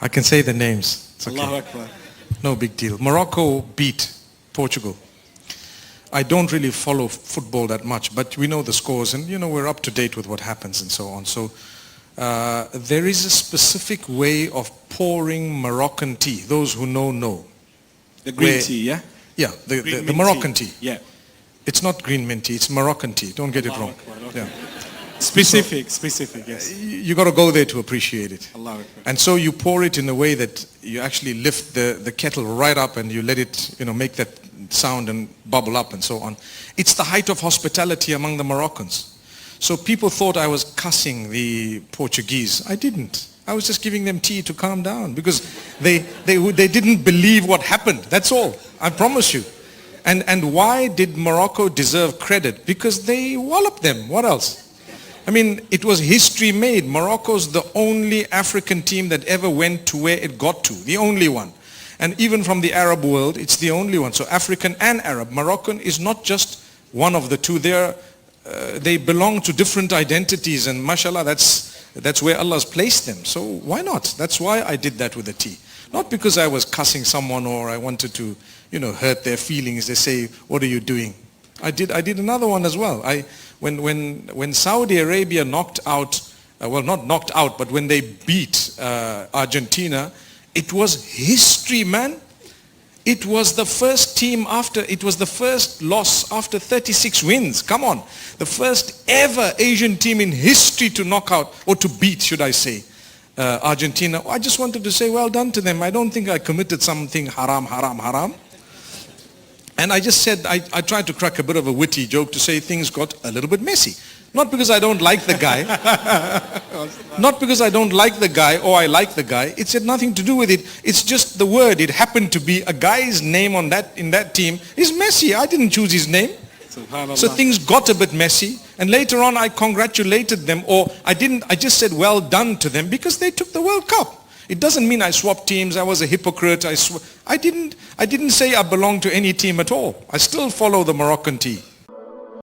I can say the names. It's okay. Allahu Akbar. No big deal. Morocco beat Portugal. I don't really follow football that much, but we know the scores and, we're up to date with what happens and so on. So there is a specific way of pouring Moroccan tea. Those who know. The green tea, yeah? Yeah, the Moroccan tea. Yeah. It's not green mint tea, it's Moroccan tea. Don't get it wrong. Okay. Yeah. Specific, yes. You got to go there to appreciate it. Allahu Akbar. And so you pour it in a way that you actually lift the kettle right up and you let it, make that sound and bubble up and so on. It's the height of hospitality among the Moroccans. So people thought I was cussing the Portuguese. I didn't. I was just giving them tea to calm down because they didn't believe what happened. That's all. I promise you. And why did Morocco deserve credit? Because they walloped them. What else? I mean, it was history made. Morocco's the only African team that ever went to where it got to. The only one. And even from the Arab world, it's the only one. So African and Arab. Moroccan is not just one of the two. They belong to different identities. And mashallah, that's where Allah's placed them. So why not? That's why I did that with the tea. Not because I was cussing someone or I wanted to, hurt their feelings. They say, what are you doing? I did another one as well. When Saudi Arabia knocked out, not knocked out, but when they beat Argentina, it was history, man. It was the first loss after 36 wins. Come on. The first ever Asian team in history to knock out, or to beat, should I say, Argentina. I just wanted to say well done to them. I don't think I committed something haram. And I just said, I tried to crack a bit of a witty joke to say things got a little bit messy. Not because I don't like the guy. Not because I don't like the guy or I like the guy. It's had nothing to do with it. It's just the word. It happened to be a guy's name in that team is Messi. I didn't choose his name. So things got a bit messy. And later on I congratulated them, or I just said well done to them because they took the World Cup. It doesn't mean I swapped teams. I was a hypocrite. I didn't say I belong to any team at all. I still follow the Moroccan tea.